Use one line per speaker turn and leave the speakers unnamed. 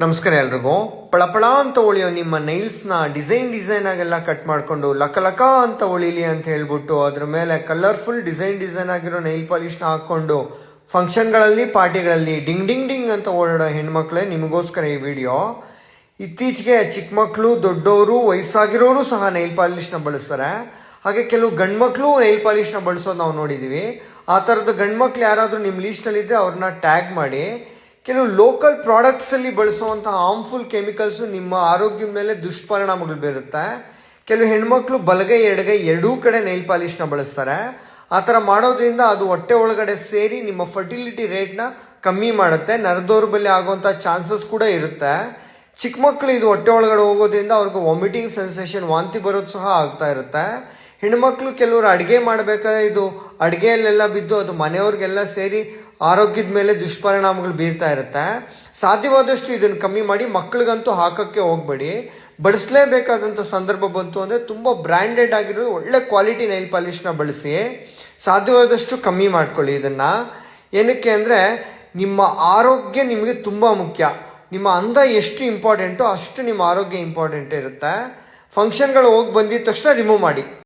ನಮಸ್ಕಾರ ಎಲ್ರಿಗೂ. ಪಳಪಳ ಅಂತ ಹೊಳೆಯೋ ನಿಮ್ಮ ನೈಲ್ಸ್ನ ಡಿಸೈನ್ ಆಗೆಲ್ಲ ಕಟ್ ಮಾಡಿಕೊಂಡು ಲಕ ಅಂತ ಹೊಳಿಲಿ ಅಂತ ಹೇಳ್ಬಿಟ್ಟು ಅದ್ರ ಮೇಲೆ ಕಲರ್ಫುಲ್ ಡಿಸೈನ್ ಆಗಿರೋ ನೈಲ್ ಪಾಲಿಷ್ನ ಹಾಕ್ಕೊಂಡು ಫಂಕ್ಷನ್ಗಳಲ್ಲಿ ಪಾರ್ಟಿಗಳಲ್ಲಿ ಡಿಂಗ್ ಅಂತ ಓಡಾಡೋ ಹೆಣ್ಮಕ್ಳೇ ನಿಮಗೋಸ್ಕರ ಈ ವಿಡಿಯೋ. ಇತ್ತೀಚೆಗೆ ಚಿಕ್ಕ ಮಕ್ಕಳು, ದೊಡ್ಡವರು, ವಯಸ್ಸಾಗಿರೋರು ಸಹ ನೈಲ್ ಪಾಲಿಷ್ನ ಬಳಸ್ತಾರೆ. ಹಾಗೆ ಕೆಲವು ಗಂಡ್ಮಕ್ಳು ನೈಲ್ ಪಾಲಿಷ್ನ ಬಳಸೋದು ನಾವು ನೋಡಿದ್ದೀವಿ. ಆ ಥರದ ಗಂಡ್ಮಕ್ಳು ಯಾರಾದರೂ ನಿಮ್ಮ ಲೀಸ್ಟಲ್ಲಿದ್ದರೆ ಅವ್ರನ್ನ ಟ್ಯಾಗ್ ಮಾಡಿ. ಕೆಲವು ಲೋಕಲ್ ಪ್ರಾಡಕ್ಟ್ಸಲ್ಲಿ ಬಳಸುವಂಥ ಹಾರ್ಮ್ಫುಲ್ ಕೆಮಿಕಲ್ಸು ನಿಮ್ಮ ಆರೋಗ್ಯದ ಮೇಲೆ ದುಷ್ಪರಿಣಾಮಗಳು ಬೀರುತ್ತೆ. ಕೆಲವು ಹೆಣ್ಮಕ್ಳು ಬಲಗೈ ಎಡಗೈ ಎರಡೂ ಕಡೆ ನೈಲ್ ಪಾಲಿಷ್ನ ಬಳಸ್ತಾರೆ. ಆ ಥರ ಮಾಡೋದ್ರಿಂದ ಅದು ಹೊಟ್ಟೆ ಒಳಗಡೆ ಸೇರಿ ನಿಮ್ಮ ಫರ್ಟಿಲಿಟಿ ರೇಟ್ನ ಕಮ್ಮಿ ಮಾಡುತ್ತೆ. ನರದೌರ್ಬಲ್ಯ ಆಗುವಂಥ ಚಾನ್ಸಸ್ ಕೂಡ ಇರುತ್ತೆ. ಚಿಕ್ಕ ಮಕ್ಕಳು ಇದು ಹೊಟ್ಟೆ ಒಳಗಡೆ ಹೋಗೋದ್ರಿಂದ ಅವ್ರಿಗೆ ವಾಮಿಟಿಂಗ್ ಸೆನ್ಸೇಷನ್, ವಾಂತಿ ಬರೋದು ಸಹ ಆಗ್ತಾ ಇರುತ್ತೆ. ಹೆಣ್ಮಕ್ಳು ಕೆಲವರು ಅಡುಗೆ ಮಾಡಬೇಕಾದ್ರೆ ಇದು ಅಡುಗೆಯಲ್ಲೆಲ್ಲ ಬಿದ್ದು ಅದು ಮನೆಯವ್ರಿಗೆಲ್ಲ ಸೇರಿ ಆರೋಗ್ಯದ ಮೇಲೆ ದುಷ್ಪರಿಣಾಮಗಳು ಬೀರ್ತಾ ಇರುತ್ತೆ. ಸಾಧ್ಯವಾದಷ್ಟು ಇದನ್ನು ಕಮ್ಮಿ ಮಾಡಿ. ಮಕ್ಕಳಿಗಂತೂ ಹಾಕೋಕ್ಕೆ ಹೋಗಬೇಡಿ. ಬಳಸಲೇಬೇಕಾದಂಥ ಸಂದರ್ಭ ಬಂತು ಅಂದರೆ ತುಂಬ ಬ್ರ್ಯಾಂಡೆಡ್ ಆಗಿರೋ ಒಳ್ಳೆ ಕ್ವಾಲಿಟಿ ನೈಲ್ ಪಾಲಿಷ್ನ ಬಳಸಿ. ಸಾಧ್ಯವಾದಷ್ಟು ಕಮ್ಮಿ ಮಾಡ್ಕೊಳ್ಳಿ ಇದನ್ನು. ಏನಕ್ಕೆ ಅಂದರೆ ನಿಮ್ಮ ಆರೋಗ್ಯ ನಿಮಗೆ ತುಂಬ ಮುಖ್ಯ. ನಿಮ್ಮ ಅಂದ ಎಷ್ಟು ಇಂಪಾರ್ಟೆಂಟೋ ಅಷ್ಟು ನಿಮ್ಮ ಆರೋಗ್ಯ ಇಂಪಾರ್ಟೆಂಟ್ ಇರುತ್ತೆ. ಫಂಕ್ಷನ್ಗಳು ಹೋಗಿ ಬಂದಿದ ತಕ್ಷಣ ರಿಮೂವ್ ಮಾಡಿ.